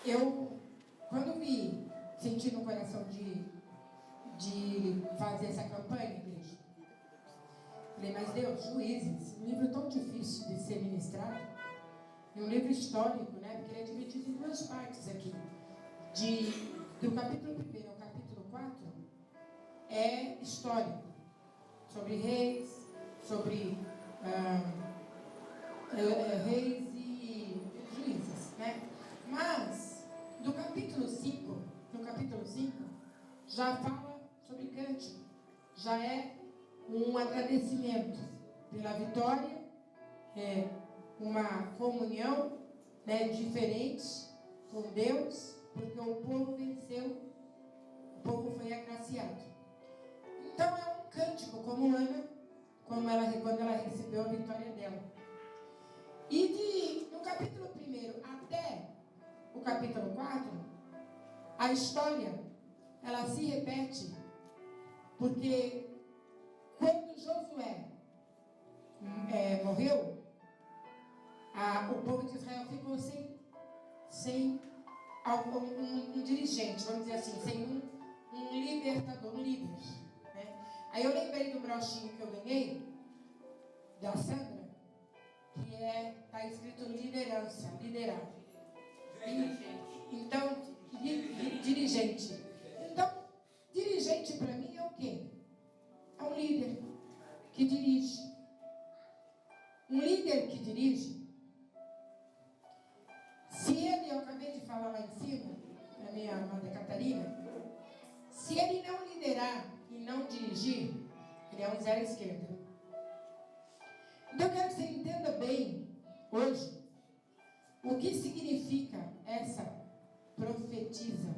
Eu, quando me senti no coração de fazer essa campanha, igreja, falei, mas Deus, Juízes, um livro tão difícil de ser ministrado, e um livro histórico, né? Porque ele é dividido em duas partes aqui. Do capítulo 1 ao capítulo 4 é histórico, sobre reis, sobre reis e juízes, né? Mas no capítulo 5 já fala sobre cântico, já é um agradecimento pela vitória, uma comunhão, né, diferente com Deus, porque o povo venceu, o povo foi agraciado. Então é um cântico, como Ana, quando ela recebeu a vitória dela. E do capítulo 1 até o capítulo 4, a história, ela se repete, porque quando Josué morreu, o povo de Israel ficou sem um dirigente, vamos dizer assim, sem um libertador, um líder, né? Aí eu lembrei do broxinho que eu ganhei, da Sandra, que está escrito liderança, liderar. Então, dirigente. Então, dirigente para mim é o quê? É um líder que dirige. Um líder que dirige, se ele, eu acabei de falar lá em cima, a minha amada Catarina, se ele não liderar e não dirigir, ele é um zero à esquerda. Então eu quero que você entenda bem, hoje, o que significa essa profetisa,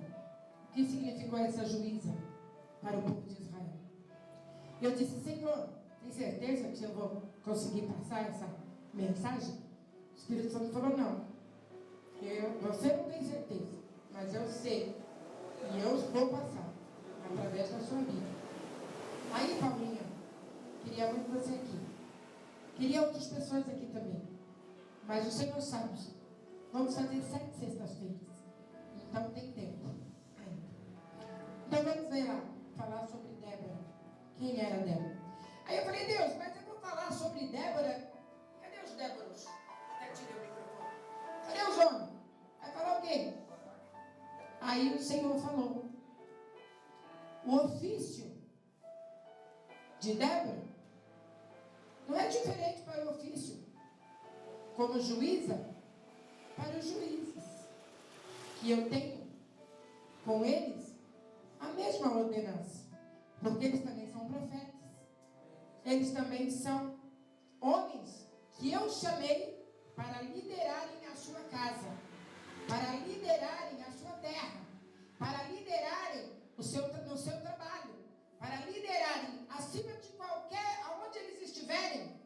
o que significou essa juíza para o povo de Israel. Eu disse, Senhor, tem certeza que eu vou conseguir passar essa mensagem? O Espírito Santo falou, não. Você não tem certeza, mas eu sei. E eu vou passar através da sua vida. Aí, Paulinha, queria muito você aqui. Queria outras pessoas aqui também. Mas o Senhor sabe. Vamos fazer 7 sextas-feiras. Então tem tempo. Então vamos ver lá, falar sobre Débora. Quem era Débora? Aí eu falei, Deus, mas eu vou falar sobre Débora. Cadê os Déboras? Até tirei o microfone. Cadê os homens? Vai falar o quê? Aí o Senhor falou. O ofício de Débora não é diferente para o ofício como juíza para os juízes, que eu tenho com eles a mesma ordenança, porque eles também são profetas, eles também são homens que eu chamei para liderarem a sua casa, para liderarem a sua terra, para liderarem no seu trabalho, para liderarem acima de qualquer, aonde eles estiverem.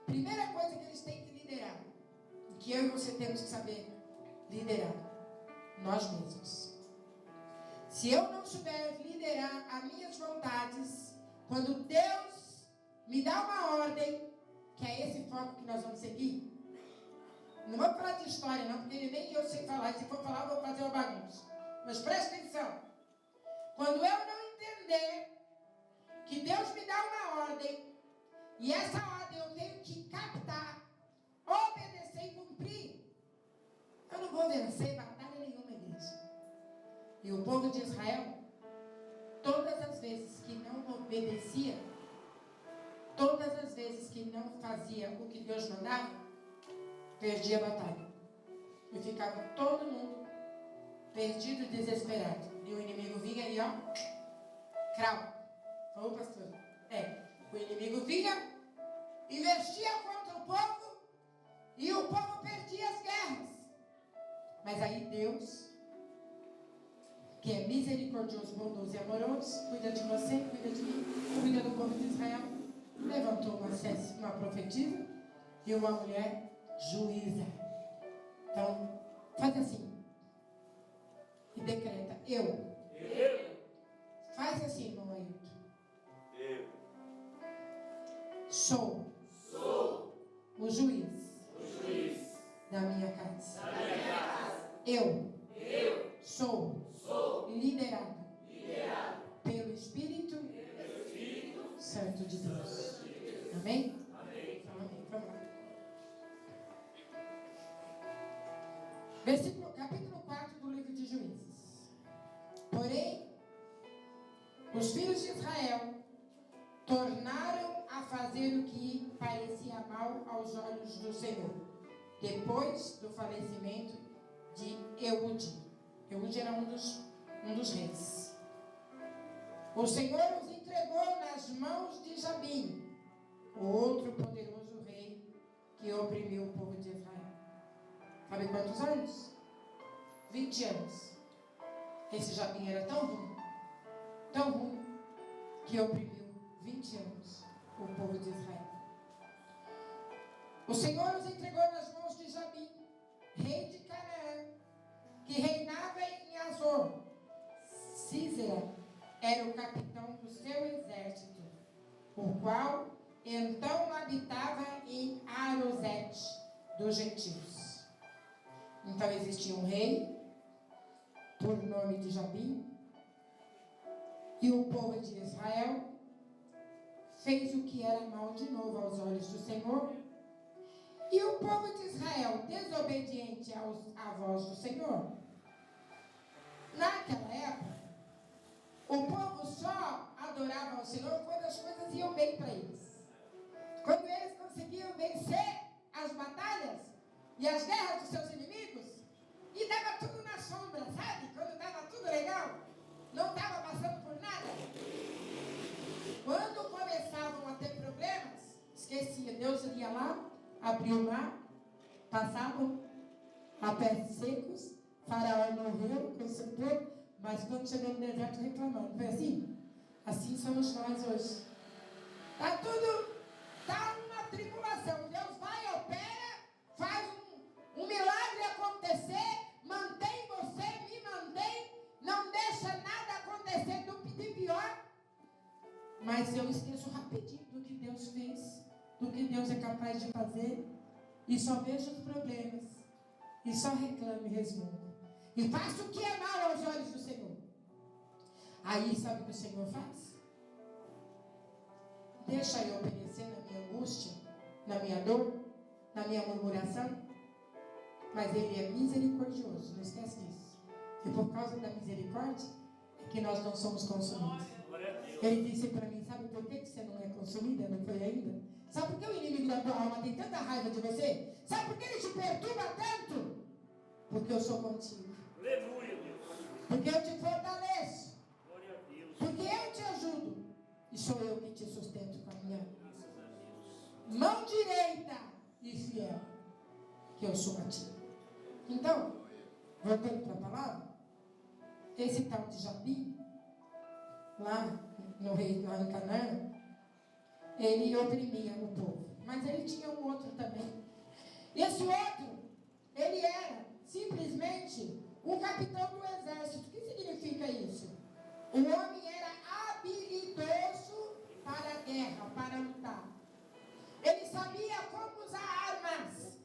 Primeira coisa que eles têm que liderar, que eu e você temos que saber liderar, nós mesmos. Se eu não souber liderar as minhas vontades, quando Deus me dá uma ordem, que é esse foco que nós vamos seguir, não vou falar de história não, porque nem eu sei falar, se for falar eu vou fazer uma bagunça. Mas presta atenção, quando eu não entender que Deus me dá uma ordem, e essa ordem eu tenho que captar, obedecer e cumprir, eu não vou vencer batalha nenhuma, igreja. E o povo de Israel, todas as vezes que não obedecia, todas as vezes que não fazia o que Deus mandava, perdia a batalha. E ficava todo mundo perdido e desesperado. E o inimigo vinha e ó, crau. Ô pastor, o inimigo vinha, investia contra o povo, e o povo perdia as guerras. Mas aí Deus, que é misericordioso, bondoso e amoroso, cuida de você, cuida de mim, cuida do povo de Israel, levantou uma profetisa e uma mulher juíza. Então, faz assim. Eu. Faz assim, irmão Ailton. Eu. Sou o juiz da minha casa. Eu sou liderado pelo Espírito Santo de Deus. Amém? Amém. Vamos lá. Capítulo 4 do livro de Juízes. Porém, os filhos de Israel tornaram a fazer o que parecia mal aos olhos do Senhor, depois do falecimento de Eude. Eude era um dos reis. O Senhor os entregou nas mãos de Jabim, o outro poderoso rei que oprimiu o povo de Israel. Sabe quantos anos? 20 anos. Esse Jabim era tão ruim, que oprimiu 20 anos o povo de Israel. O Senhor os entregou nas mãos de Jabim, rei de Canaã, que reinava em Azor. Sísera era o capitão do seu exército, o qual então habitava em Arosete dos gentios. Então existia um rei, por nome de Jabim, e o povo de Israel fez o que era mal de novo aos olhos do Senhor. E o povo de Israel, desobediente à voz do Senhor, naquela época, o povo só adorava ao Senhor quando as coisas iam bem para eles. Quando eles conseguiam vencer as batalhas e as guerras dos seus inimigos, e estava tudo na sombra, sabe? Quando estava tudo legal, não estava passando por nada. Quando começavam a ter problemas, esquecia, Deus ia lá, abriu o mar, passavam a pés secos, Faraó morreu com seu povo, mas quando chegou no deserto reclamando. Foi assim? Assim somos nós hoje. Está uma tribulação. Deus vai, opera, faz um milagre acontecer, mantém você, me mantém, não deixa nada acontecer de pior. Mas eu esqueço rapidinho do que Deus fez, do que Deus é capaz de fazer, e só vejo os problemas, e só reclamo e resmungo, e faço o que é mal aos olhos do Senhor. Aí sabe o que o Senhor faz? Deixa eu obedecer na minha angústia, na minha dor, na minha murmuração, mas Ele é misericordioso, não esquece disso. E por causa da misericórdia é que nós não somos consumidos. Ele disse para mim, sabe por que você não é consumida? Não foi ainda? Sabe por que o inimigo da tua alma tem tanta raiva de você? Sabe por que ele te perturba tanto? Porque eu sou contigo. Aleluia, Deus. Porque eu te fortaleço. Glória a Deus. Porque eu te ajudo. E sou eu que te sustento com a minha mão direita e fiel, que eu sou a ti. Então, voltando para a palavra, esse tal de Jabim, lá em Canaã, ele oprimia o povo. Mas ele tinha um outro também. E esse outro, ele era simplesmente um capitão do exército. O que significa isso? O homem era habilidoso para a guerra, para lutar. Ele sabia como usar armas.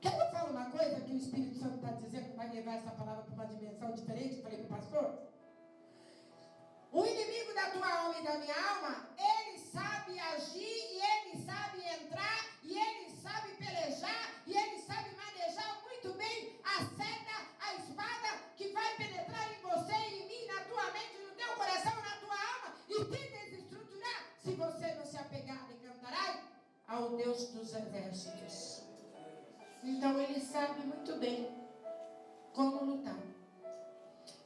Quer eu falar uma coisa que o Espírito Santo está dizendo que vai levar essa palavra para uma dimensão diferente? Eu falei para o pastor. O inimigo da tua alma e da minha alma, ele sabe agir, e ele sabe entrar, e ele sabe pelejar, e ele sabe manejar muito bem a seta, a espada, que vai penetrar em você, em mim, na tua mente, no teu coração, na tua alma, e te desestruturar, se você não se apegar e cantarai ao Deus dos exércitos. Então ele sabe muito bem como lutar.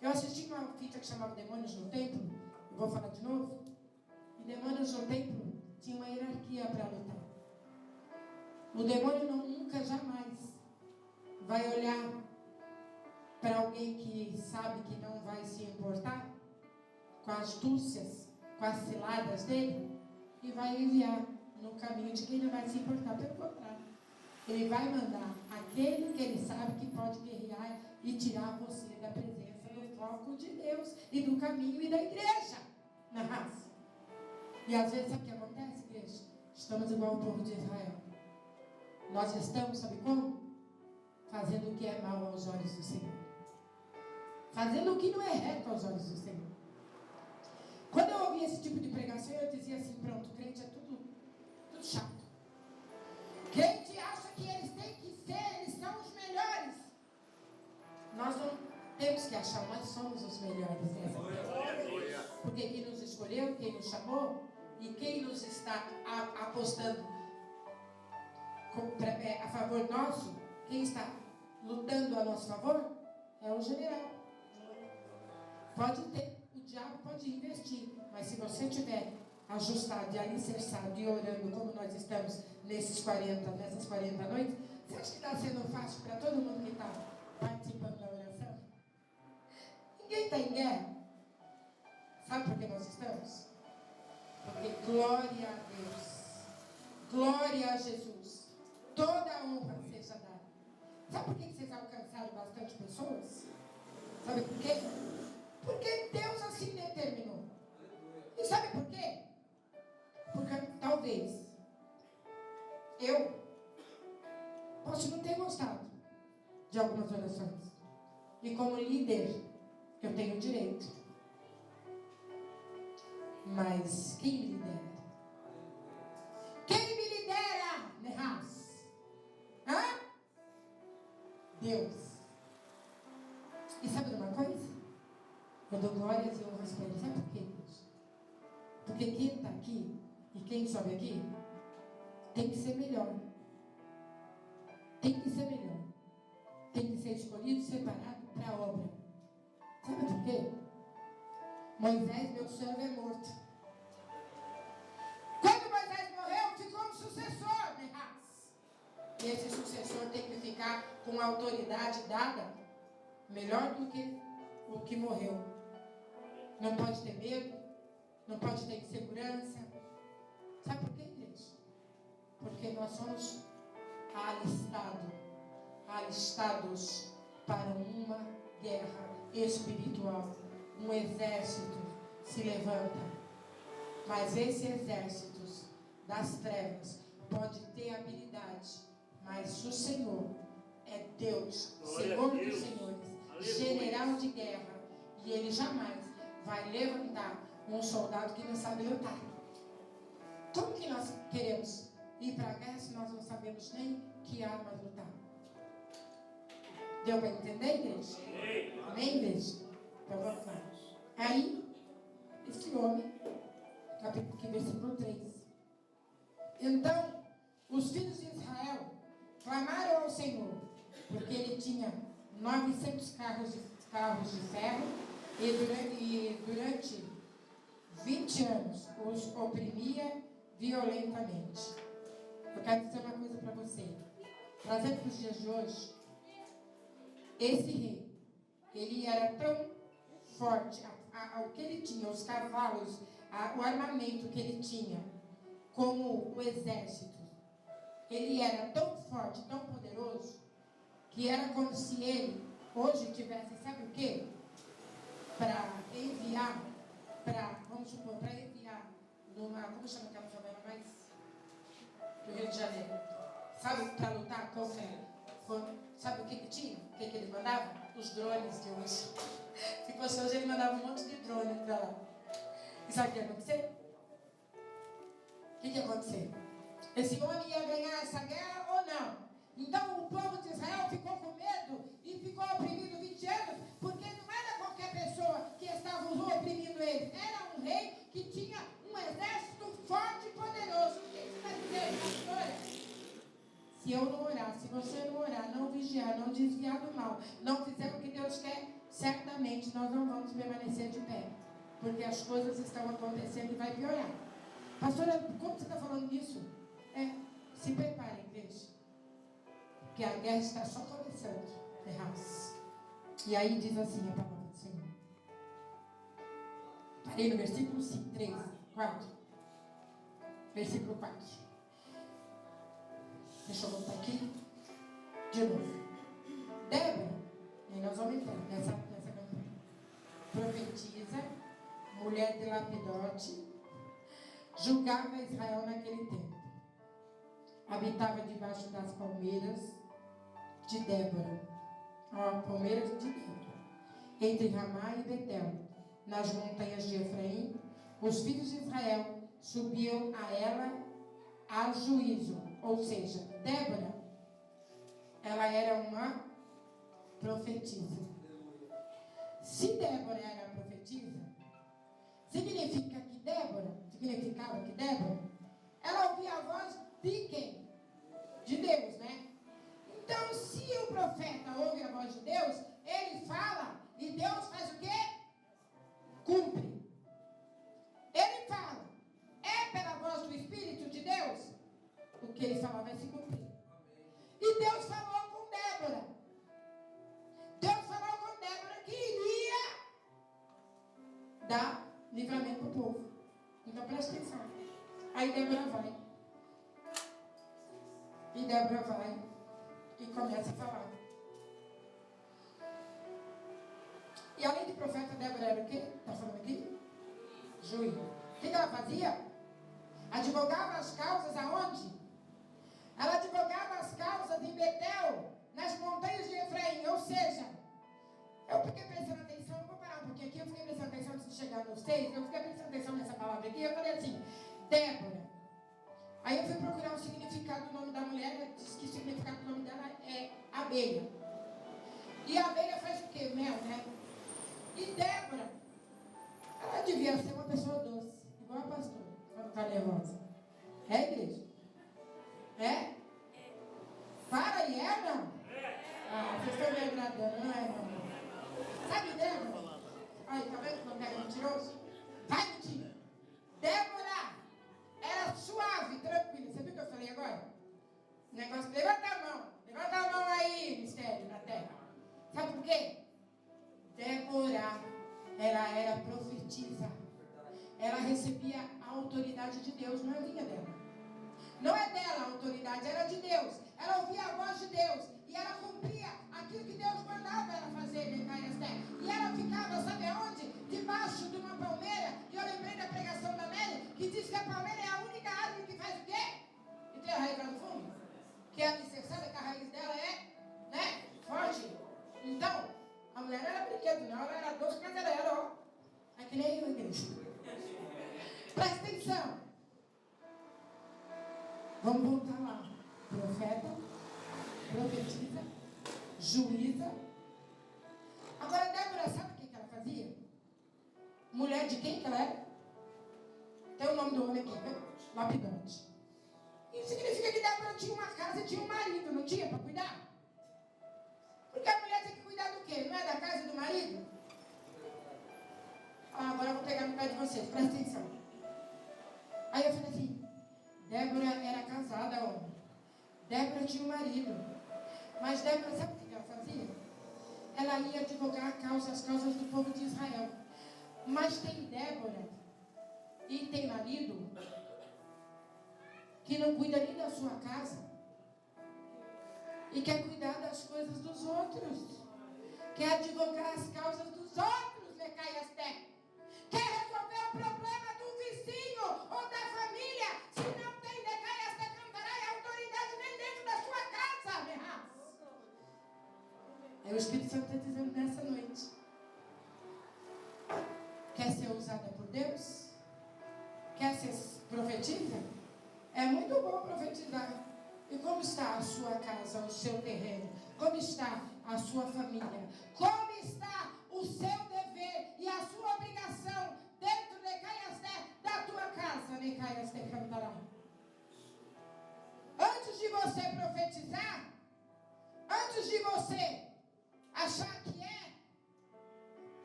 Eu assisti uma fita que chamava Demônios no Templo. Eu vou falar de novo. E Demônios no Templo tinha uma hierarquia para lutar. O demônio nunca, jamais vai olhar para alguém que sabe que não vai se importar com as astúcias, com as ciladas dele, e vai enviar no caminho de quem não vai se importar. Pelo contrário, ele vai mandar aquele que ele sabe que pode guerrear e tirar você da presença do foco de Deus e do caminho e da igreja na raça. E às vezes, sabe o que acontece, igreja? Estamos igual ao povo de Israel. Nós estamos, sabe como? Fazendo o que é mal aos olhos do Senhor. Fazendo o que não é reto aos olhos do Senhor. Quando eu ouvia esse tipo de pregação, eu dizia assim, pronto, crente é tudo chato. Crente acha que eles têm que ser, eles são os melhores. Nós não temos que achar, nós somos os melhores. Porque quem nos escolheu, quem nos chamou e quem nos está apostando a favor nosso, quem está lutando a nosso favor, é o general. Pode ter, o diabo pode investir, mas se você tiver ajustado e alicerçado e orando como nós estamos nessas 40 noites, você acha que está sendo fácil para todo mundo que está participando da oração? Ninguém está em guerra. Sabe por que nós estamos? Porque glória a Deus, glória a Jesus, toda a honra seja dada. Sabe por que vocês alcançaram bastante pessoas? Sabe por quê? Porque Deus assim determinou. E sabe por quê? Porque talvez eu posso não ter gostado de algumas orações. E como líder, eu tenho direito. Mas quem me lidera? Quem me lidera, Nehas? Hã? Deus. E sabe de uma coisa? Eu dou glórias e honras para Ele. Sabe por quê, Deus? Porque quem está aqui e quem sobe aqui tem que ser melhor. Tem que ser melhor. Tem que ser escolhido, separado para a obra. Sabe por quê? Moisés, meu servo, é morto. Quando Moisés morreu, ficou um sucessor, Nehas. E esse sucessor tem que ficar com a autoridade dada melhor do que o que morreu. Não pode ter medo, não pode ter insegurança. Sabe por quê, igreja? Porque nós somos alistados para uma guerra espiritual. Um exército se levanta, mas esse exército das trevas pode ter habilidade, mas o Senhor é Deus, Senhor dos senhores, general de guerra, e Ele jamais vai levantar um soldado que não sabe lutar. Como que nós queremos ir para a guerra se nós não sabemos nem que armas lutar? Deu para entender, igreja? Amém, igreja? Então vamos lá. Aí, esse homem, capítulo 5, versículo 3. Então, os filhos de Israel clamaram ao Senhor, porque ele tinha 900 carros de ferro, e durante 20 anos os oprimia violentamente. Eu quero dizer uma coisa para você. Trazendo para os dias de hoje, esse rei, ele era tão forte, o que ele tinha, os cavalos, o armamento que ele tinha, como o exército, ele era tão forte, tão poderoso, que era como se ele hoje tivesse, sabe o quê? Para enviar, para enviar numa, como chama aquela favela mais do Rio de Janeiro? Sabe, para lutar sabe o que tinha? O que ele mandava? Os drones de hoje. Se fosse hoje, ele mandava um monte de drone para lá. E sabe o que ia acontecer? O que ia acontecer? Esse homem ia ganhar essa guerra ou não? Então o povo de Israel ficou com medo e ficou oprimido 20 anos, porque não era qualquer pessoa que estava oprimindo eles. Era um rei que tinha um exército forte e poderoso. O que isso quer dizer, pastora? Se eu não orar, se você não orar, não vigiar, não desviar do mal, não fizer o que Deus quer, certamente nós não vamos permanecer de pé. Porque as coisas estão acontecendo e vai piorar. Pastora, como você está falando isso? Se preparem, igreja. Porque a guerra está só começando. E aí diz assim a palavra do Senhor. Parei no versículo 5, 3, 4. Versículo 4. Deixa eu voltar aqui. De novo. Débora, e nós vamos entrar nessa campanha. profetisa, mulher de Lapidote, julgava Israel naquele tempo. Habitava debaixo das palmeiras de Débora, palmeiras de Débora, entre Ramá e Betel, nas montanhas de Efraim. Os filhos de Israel subiam a ela a juízo, ou seja, Débora, ela era uma profetisa. Se Débora era profetisa, significava que Débora, ela ouvia a voz de quem? De Deus, né? Então, se o profeta ouve a voz de Deus, ele fala e Deus faz o quê? Cumpre. Ele fala, é pela voz do Espírito de Deus, o que ele fala vai se cumprir. E Deus falou com Débora. Deus falou com Débora que iria dar livramento para o povo. Então presta atenção. Aí Débora vai. E Débora vai e começa a falar. E além de profeta, Débora era o quê? Está falando aqui? Juiz. O que ela fazia? Advogava as causas aonde? Ela advogava as causas em Betel, nas montanhas de Efraim. Ou seja, eu fiquei prestando atenção, eu vou parar um pouquinho aqui, eu fiquei prestando atenção antes de chegar nos 6, eu fiquei prestando atenção nessa palavra aqui, eu falei assim, Débora. Aí eu fui procurar o significado do nome da mulher, ela disse que o significado do nome dela é abelha. E a abelha faz o quê? Mel, né? E Débora, ela devia ser uma pessoa doce, igual a pastora, quando está nervosa. É, igreja? É? Para e é, não? Ah, vocês estão me agradando, não é, não? Sabe Débora? Aí, tá vendo que não pega mentiroso? Vai mentir. Débora era suave, tranquila. Você viu o que eu falei agora? O negócio, levanta a mão aí, mistério da terra. Sabe por quê? Débora, ela era profetisa. Ela recebia a autoridade de Deus, não vinha dela. Não é dela a autoridade, era de Deus. Ela ouvia a voz de Deus. E ela cumpria aquilo que Deus mandava ela fazer, E ela ficava, sabe aonde? Debaixo de uma palmeira. E eu lembrei da pregação da Mary, que diz que a palmeira é a única árvore que faz o quê? Que tem a raiz lá no fundo. Que é alicerçada, que a raiz dela é, né? Forte. Então, a mulher não era brinquedo, não. Ela era doce, mas ela era, ó. É que nem eu, igreja. Presta atenção. Vamos voltar lá. Profeta, profetisa, juíza. Agora, Débora, sabe o que ela fazia? Mulher de quem que ela era? Tem o nome do homem aqui, né? Lapidote. Isso significa que Débora tinha uma casa e tinha um marido, não tinha para cuidar? Porque a mulher tem que cuidar do quê? Não é da casa e do marido? Ah, agora eu vou pegar no pé de vocês, presta atenção. Aí eu falei assim, Débora era casada, homem. Débora tinha um marido. Mas Débora, sabe o que ela fazia? Ela ia advogar as causas do povo de Israel. Mas tem Débora e tem marido que não cuida nem da sua casa e quer cuidar das coisas dos outros. Quer advogar as causas dos outros, Lecaiasté. Quer resolver o problema do vizinho ou da família. Se não tem Lecaiasté, cantará e autoridade nem dentro da sua casa, Merraz. É o Espírito Santo está dizendo nessa noite. Quer ser usada por Deus? Quer ser profetisa? É muito bom profetizar. E como está a sua casa, o seu terreno? Como está a sua família? Como está o seu dever e a sua obrigação dentro de Caiasté, da tua casa, de Caiasté cantará? Antes de você profetizar, antes de você achar que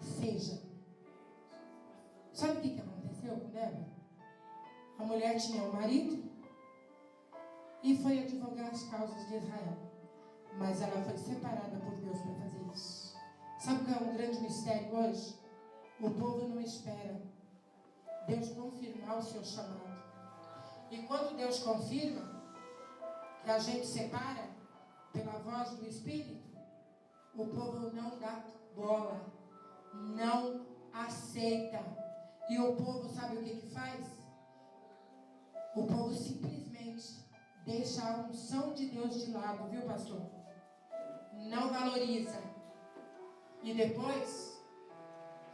seja. Sabe o que aconteceu com Débora? A mulher tinha um marido e foi advogar as causas de Israel. Mas ela foi separada por Deus para fazer isso. Sabe qual é um grande mistério hoje? O povo não espera Deus confirmar o seu chamado. E quando Deus confirma, que a gente separa pela voz do Espírito, o povo não dá bola, não aceita. E o povo sabe o que faz? O povo simplesmente deixa a unção de Deus de lado, viu, pastor? Não valoriza. E depois,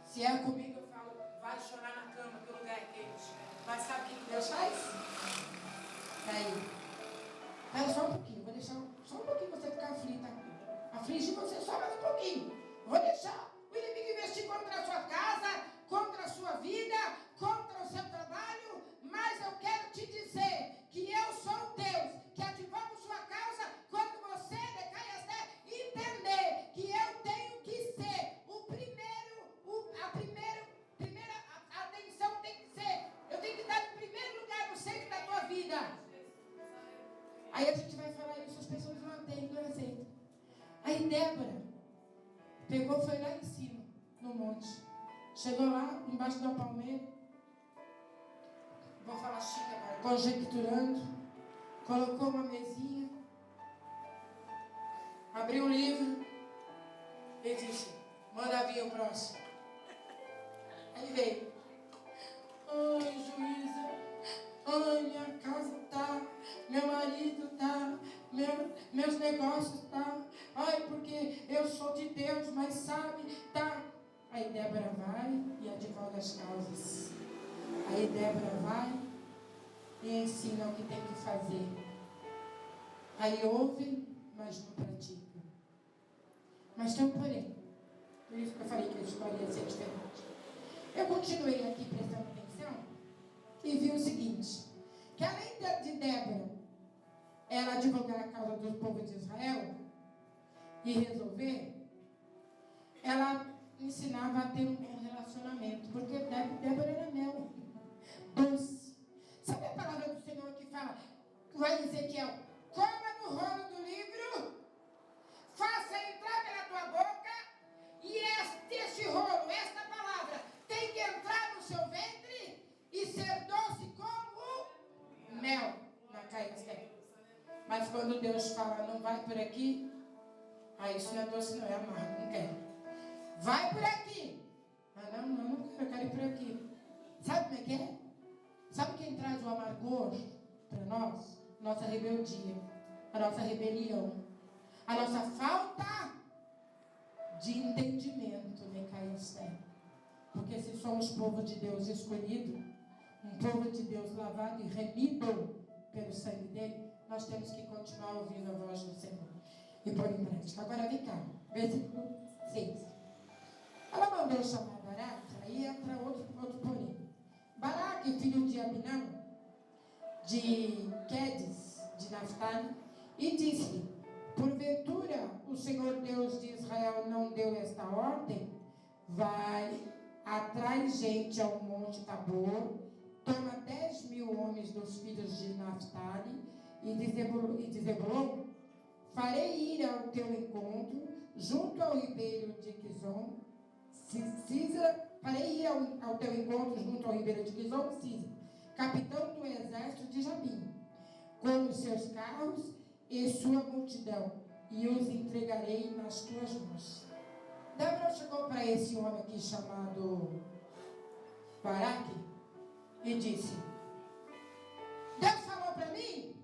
se é comigo, eu falo, vai chorar na cama, que o lugar é quente. Mas sabe o que Deus faz? Aí, espera só um pouquinho, vou deixar só um pouquinho você ficar aflita. Afligir você só mais um pouquinho. Vou deixar o inimigo investir contra a sua casa, contra a sua vida, contra o seu trabalho. Mas eu quero te dizer que eu sou Deus, que ativamos sua causa quando você, Decaias, entender que eu tenho que ser o primeiro, a primeira atenção tem que ser, eu tenho que estar em primeiro lugar no centro da tua vida. Aí a gente vai falar isso, as pessoas não atendem, não aceitam. Aí Débora pegou, foi lá em cima, no monte. Chegou lá, embaixo da palmeira. Vou falar chique agora. Conjecturando. Colocou uma mesinha. Abriu um livro. E disse, manda vir o próximo. Aí veio. Ai, juíza. Ai, minha casa tá. Meu marido tá. Meus negócios tá. Ai, porque eu sou de Deus, mas sabe, tá. Aí Débora vai e advoga as causas. Aí Débora vai e ensina o que tem que fazer. Aí ouvem, mas não praticam. Mas tem um porém. Por isso que eu falei que a história ia ser diferente. Eu continuei aqui prestando atenção e vi o seguinte, que além de Débora, ela advogar a causa do povo de Israel e resolver, ela ensinava a ter um bom relacionamento, porque Débora era mel, doce. Sabe a palavra do Senhor que fala, vai em Ezequiel, coma no rolo do livro, faça entrar pela tua boca, e este rolo, esta palavra, tem que entrar no seu ventre e ser doce como mel na caia. Mas quando Deus fala, não vai por aqui, isso não é doce, não é amargo, não quero. Vai por aqui. Não quero, eu quero ir por aqui. Sabe como é que é? Sabe quem traz o amargor para nós? Nossa rebeldia, a nossa rebelião, a nossa falta de entendimento, porque se somos povo de Deus escolhido, um povo de Deus lavado e remido pelo sangue dele, nós temos que continuar ouvindo a voz do Senhor e pôr em prática. Agora vem cá, versículo 6. Ela mandou chamar Baraque, aí entra outro porém. Baraque, filho de Abinão, de Quedes, de Naftali, e disse-lhe, porventura o Senhor Deus de Israel não deu esta ordem? Vai, atrai gente ao monte Tabor, toma 10.000 homens dos filhos de Naftali e de Zebulon, farei ir ao teu encontro, junto ao ribeiro de Quizon, farei ir ao teu encontro junto ao ribeiro de Quizon, Císera, capitão do exército de Jabim, com os seus carros e sua multidão, e os entregarei nas tuas mãos. Débora chegou para esse homem aqui chamado Baraque e disse, Deus falou para mim,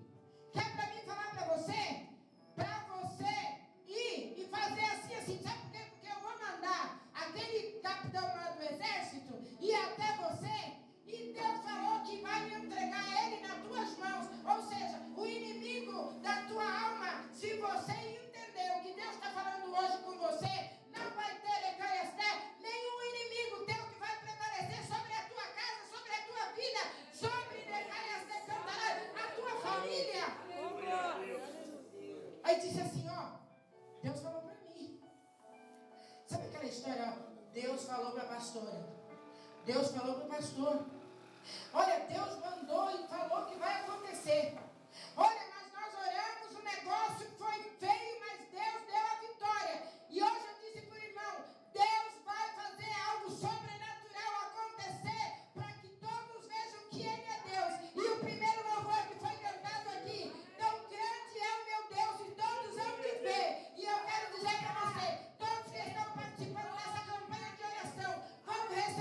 que é para mim falar para você ir e fazer assim, sabe por quê? Porque eu vou mandar aquele capitão lá do exército ir até você, e Deus falou que vai me entregar ele nas tuas mãos, ou seja, o inimigo da tua alma, se você entender o que Deus está falando hoje com você, não vai ter nenhum inimigo teu que vai prevalecer sobre a tua casa, sobre a tua vida, sobre a tua família. Aí disse assim, Deus falou para mim. Sabe aquela história? Deus falou para a pastora. Deus falou para o pastor. Olha, Deus mandou e falou que vai acontecer. Olha, mas nós oramos, o negócio foi feio, mas Deus deu a vitória. E hoje eu disse para o irmão, Deus vai fazer algo sobrenatural acontecer, para que todos vejam que Ele é Deus. E o primeiro louvor que foi cantado aqui, tão grande é o meu Deus, e todos vão me ver. E eu quero dizer para você, todos que estão participando dessa campanha de oração, vão receber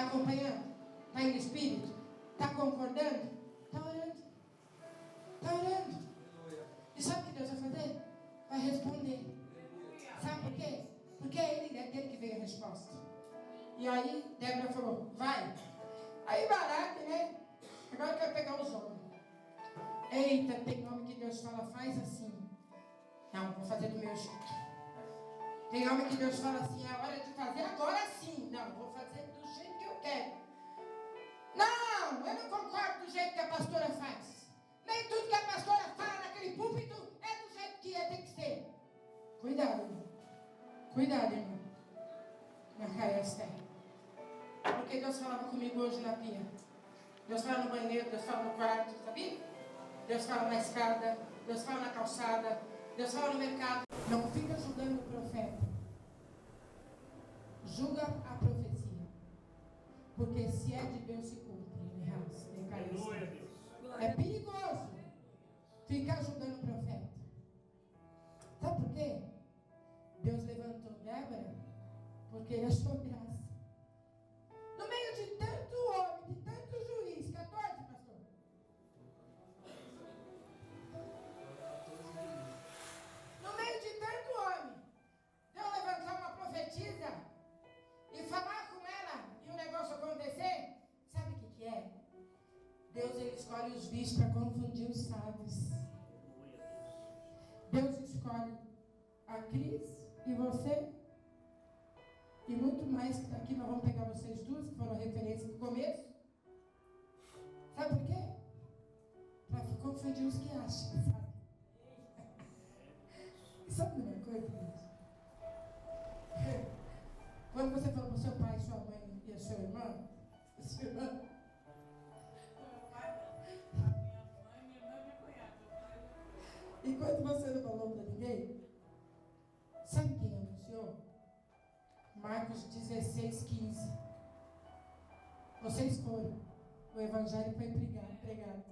Está acompanhando? Está em espírito? Está concordando? Está orando. Está orando. E sabe o que Deus vai fazer? Vai responder. Sabe por quê? Porque é dele que veio a resposta. E aí Débora falou, vai. Aí Baraque, né? Agora quer pegar os homens. Eita, tem homem que Deus fala, faz assim. Não, vou fazer do meu jeito. Tem homem que Deus fala assim, é hora de fazer agora sim. Não, vou fazer do jeito que eu quero. Não, eu não concordo do jeito que a pastora faz. Nem tudo que a pastora fala naquele púlpito é do jeito que tem que ser. Cuidado, irmão. Cuidado, irmão. Na cara porque Deus falava comigo hoje na pia. Deus fala no banheiro, Deus fala no quarto, sabia? Deus fala na escada, Deus fala na calçada, Deus fala no mercado. Não fica julgando o profeta. Julga a profecia. Porque se é de Deus se cumpre. Aleluia, Deus. É perigoso ficar julgando o profeta. Sabe por quê? Deus levantou Débora porque ele achou graça. No meio de tanto homem, de tanto juiz. 14, pastor. No meio de tanto homem, Deus levantar uma profetisa e falar com ela e o negócio acontecer. Sabe o que é? Deus ele escolhe os bichos para confundir os sábios. Deus escolhe a Cris e você. E muito mais que está aqui, nós vamos pegar vocês duas, que foram referência no começo. Sabe por quê? Para confundir os que acham, sabe? E sabe uma coisa, Deus? Quando você falou para o seu pai, sua mãe e a sua irmã, e quando você não falou para ninguém, sabe quem anunciou? Marcos 16, 15. Vocês foram. O evangelho foi pregado.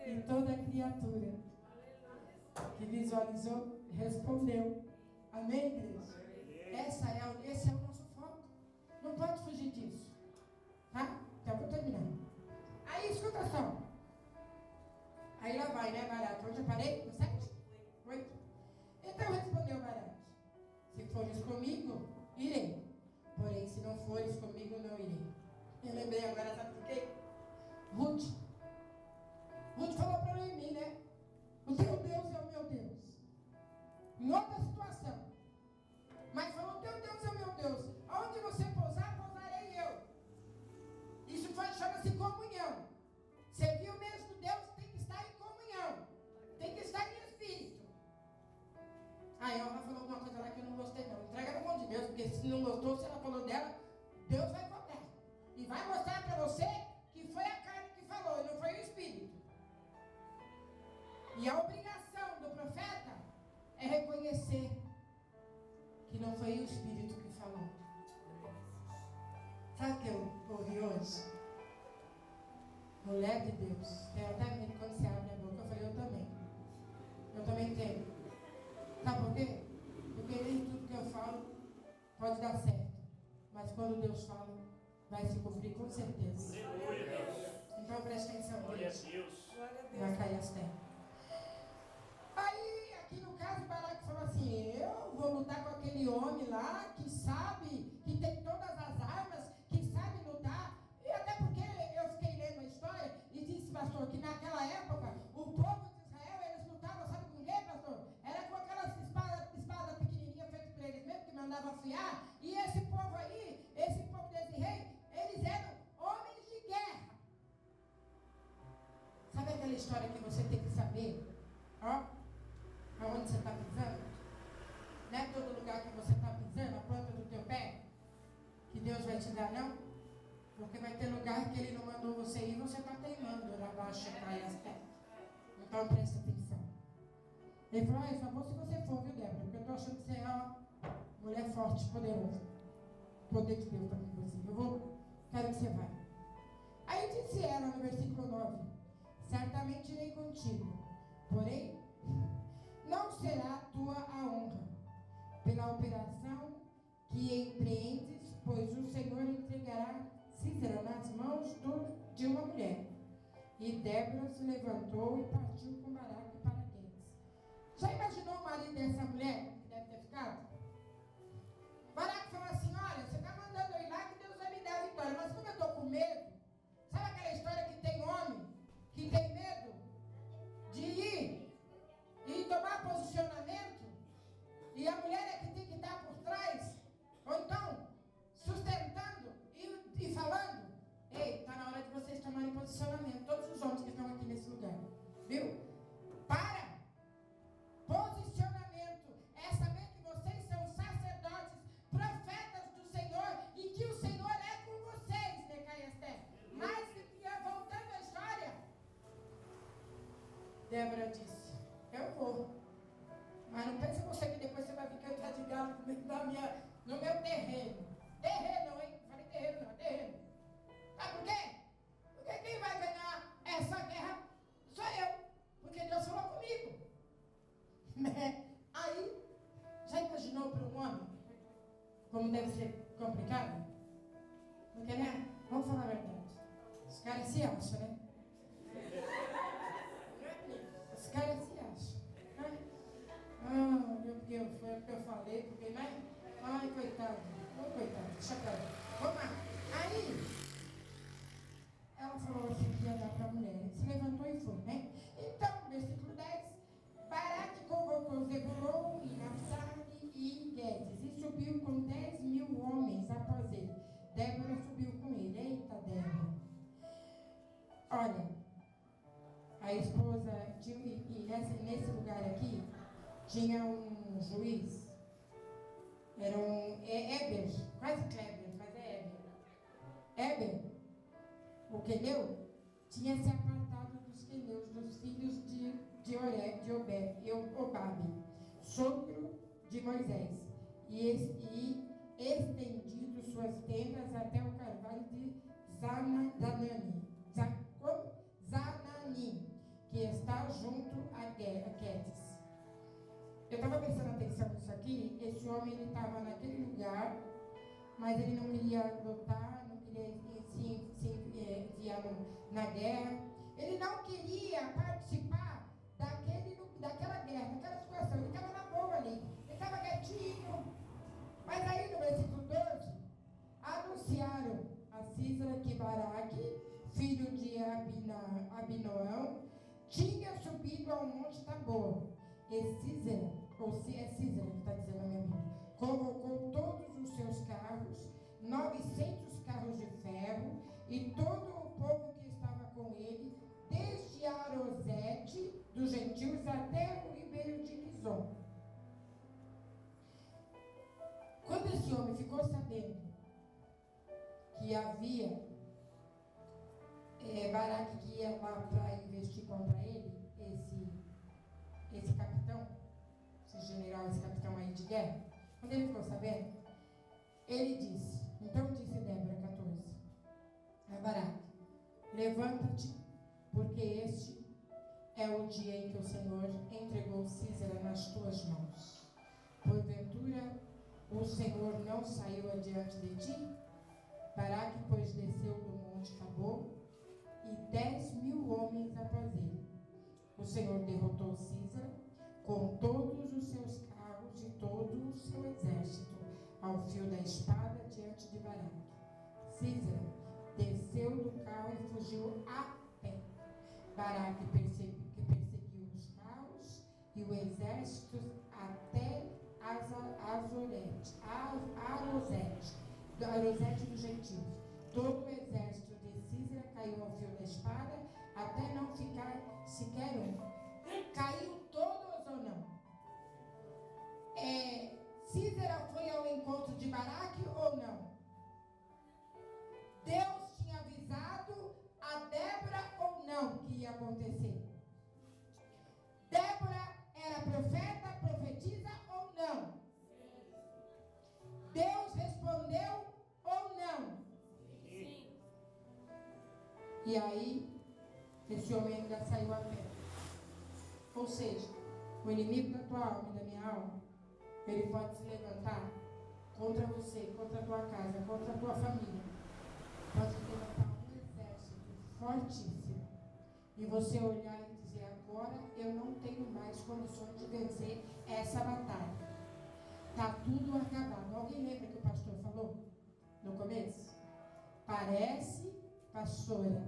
E toda criatura que visualizou, respondeu. Amém, igreja? Esse é o nosso foco. Não pode fugir disso. Tá? Então, vou terminar. Aí, escuta só. Aí lá vai, né, Barato? Onde eu parei? No 7? 8? Então respondeu Barato. Se fores comigo, irei. Porém, se não fores comigo, não irei. Eu lembrei agora, sabe por quê? Ruth falou para Noemi, né? O teu Deus é o meu Deus. Em outra situação. Mas falou, o teu Deus é o meu Deus. Aonde você pousar, pousarei eu. Isso chama-se comunhão. Servir o mesmo Deus tem que estar em comunhão. Tem que estar em espírito. Aí ela falou alguma coisa lá que eu não gostei não. Entrega na mão de Deus, porque se não gostou, se ela falou dela, Deus vai cobrar. E vai mostrar para você que foi a carne que falou, e não foi o espírito. E a obrigação do profeta é reconhecer que não foi o espírito que falou. Sabe o que eu ouvi hoje? Mulher de Deus. Tem até medo quando você abre a boca. Eu falei, eu também. Eu também tenho. Sabe por quê? Porque nem tudo que eu falo pode dar certo. Mas quando Deus fala, vai se cumprir com certeza. Então preste atenção. Glória a Deus. Vai cair as terras. Aí, aqui no caso, Baraque falou assim, eu vou lutar com aquele homem lá que sabe, que tem todas as armas, que sabe lutar. E até porque eu fiquei lendo a história e disse, pastor, que naquela época, o povo de Israel, eles lutavam, sabe com quem, pastor? Era com aquelas espadas pequenininhas feitas por eles mesmo, que mandavam afiar. E esse povo aí, esse povo desse rei, eles eram homens de guerra. Sabe aquela história que você tem que saber? Ó. Aonde você está pisando? Não é todo lugar que você está pisando, a planta do teu pé, que Deus vai te dar, não? Porque vai ter lugar que Ele não mandou você ir, você está teimando, abaixo, cai as terras. Então presta atenção. Ele falou, só vou se você for, viu, Débora? Porque eu estou achando que você é uma mulher forte, poderosa. Poder de Deus está com você. Quero que você vá. Aí disse ela no versículo 9: certamente irei contigo, porém não será tua a honra pela operação que empreendes, pois o Senhor entregará Císera nas mãos de uma mulher. E Débora se levantou e partiu com Baraque para Guedes. Já imaginou o marido dessa mulher que deve ter ficado? Baraque falou assim: olha, você está mandando eu ir lá que Deus vai me dar a vitória, mas como eu estou com medo, sabe aquela história que tem homem que tem medo de ir e tomar posicionamento, e a mulher é que tem que estar por trás, ou então sustentando e falando? Ei, está na hora de vocês tomarem posicionamento, todos os homens que estão aqui nesse lugar, viu? Para! Posicionamento é saber que vocês são sacerdotes, profetas do Senhor, e que o Senhor é com vocês, Necai e Esté. Mas, voltando à história, Débora disse: eu vou, mas não pense você que depois você vai ficar atrás de galo no meu terreno. Terreno não, hein? Falei terreno não, terreno. Sabe por quê? Porque quem vai ganhar essa guerra sou eu, porque Deus falou comigo. Aí, já imaginou para um homem como deve ser complicado? Porque, né? Vamos falar a verdade. Os caras se acham, né? Os caras se acham, né? Porque eu falei, porque, né? Ai, coitado. Oh, coitado, deixa pra lá. Vamos lá. Aí, ela falou assim que ia dar para a mulher. Se levantou e foi, né? Então, versículo 10. Baraque convocou Zebulon e Naphtali e Guedes e subiu com 10.000 homens após ele. Débora subiu com ele. Eita, Débora. Olha, a esposa, nesse lugar aqui, tinha um juiz, era um Éber, quase Kleber, mas é Éber. Éber, o queneu, tinha se apartado dos queneus, dos filhos de Obabe, sogro de Moisés, e estendido suas tendas até o carvalho de Zanani, que está junto a Quedes. Eu estava prestando atenção nisso aqui. Esse homem, ele estava naquele lugar, mas ele não queria lutar, não queria se enviar na guerra. Ele não queria participar daquela guerra, daquela situação. Ele estava na boa ali, ele estava quietinho. Mas aí no versículo 12, anunciaram a Císera que Baraque, filho de Abinoão, tinha subido ao monte Tabor. E Císera, ou se é Císera que está dizendo na minha Bíblia, convocou todos os seus carros, 900 carros de ferro, e todo o povo que estava com ele, desde Arosete dos gentios até o ribeiro de Quizon. Quando esse homem ficou sabendo que havia Baraque que ia lá para investir contra ele, esse capitão, esse general, esse capitão aí de guerra, quando ele ficou sabendo, ele disse, então disse Débora 14, a Baraque: levanta-te, porque este é o dia em que o Senhor entregou Císera nas tuas mãos. Porventura, o Senhor não saiu adiante de ti? Baraque, pois, desceu do monte Tabor, e 10.000 homens após ele. O Senhor derrotou Císera com todos os seus carros e todo o seu exército ao fio da espada diante de Baraque. Císera desceu do carro e fugiu a pé. Baraque perseguiu os carros e o exército até Arosete dos gentios. Todo o exército de Císera caiu ao fio da espada, até não ficar sequer um. Caiu todos ou não? Císera foi ao encontro de Baraque ou não? Deus tinha avisado a Débora ou não que ia acontecer? Débora era profeta, profetiza ou não? Deus respondeu ou não? Sim. E aí, esse homem ainda saiu a pé. Ou seja, o inimigo da tua alma e da minha alma, ele pode se levantar contra você, contra a tua casa, contra a tua família. Pode fortíssimo. E você olhar e dizer, agora eu não tenho mais condições de vencer essa batalha. Está tudo acabado. Alguém lembra que o pastor falou no começo? Parece, pastora,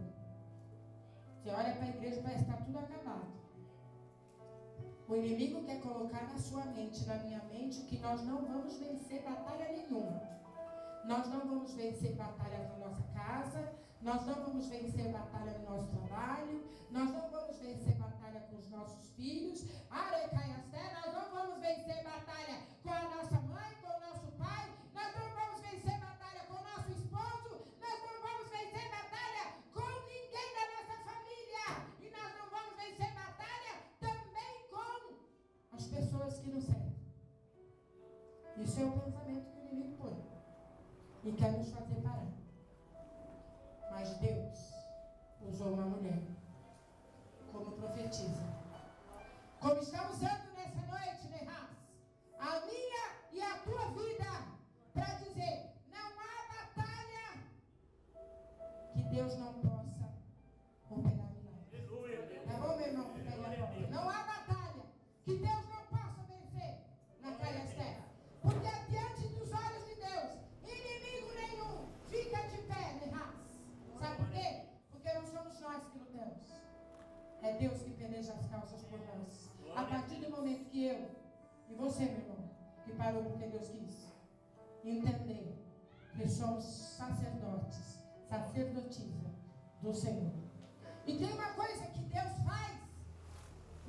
você olha para a igreja e parece que está tudo acabado. O inimigo quer colocar na sua mente, na minha mente, que nós não vamos vencer batalha nenhuma. Nós não vamos vencer batalha na nossa casa, nós não vamos vencer batalha no nosso trabalho, nós não vamos vencer batalha com os nossos filhos, nós não vamos vencer batalha com a nossa mãe, com o nosso pai, nós não vamos vencer batalha com o nosso esposo, nós não vamos vencer batalha com ninguém da nossa família, e nós não vamos vencer batalha também com as pessoas que nos servem. Isso é o pensamento que o inimigo põe e quer nos fazer parar. Mas Deus usou uma mulher como profetisa, como está usando nessa noite, Nehas, a minha e a tua vida, para dizer, não há batalha que Deus não possa operar milagres. Tá bom, meu irmão? Não há batalha que Deus não possa vencer na Caiasté, porque diante dos olhos de Deus, inimigo nenhum fica de pé, Nehas. Sabe por quê? Porque não somos nós que lutamos. É Deus que peleja as causas por nós. A partir do momento que eu e você, meu irmão, que parou porque Deus quis, entender que somos sacerdotes, sacerdotisa do Senhor. E tem uma coisa que Deus faz,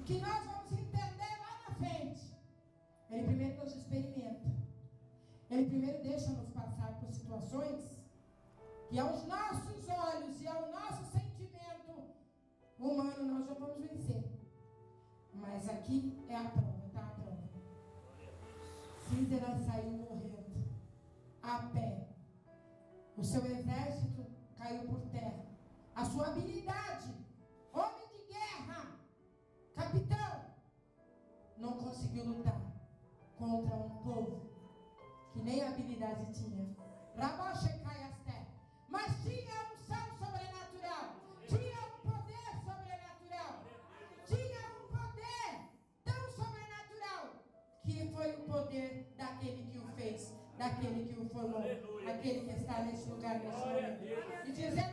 que nós vamos entender lá na frente. Ele primeiro nos experimenta. Ele primeiro deixa-nos passar por situações que aos nossos olhos e ao nosso sentimento humano nós já vamos vencer. Mas aqui é a prova, tá? A prova. Císera saiu morrendo a pé. O seu exército caiu por terra. A sua habilidade, homem de guerra, capitão, não conseguiu lutar contra um povo que nem habilidade tinha. Raboshekaiasté. Mas tinha unção sobrenatural, tinha um poder sobrenatural, tinha um poder tão sobrenatural, que foi o poder daquele que o fez, daquele que o formou, aquele que está nesse lugar nesse momento. E dizendo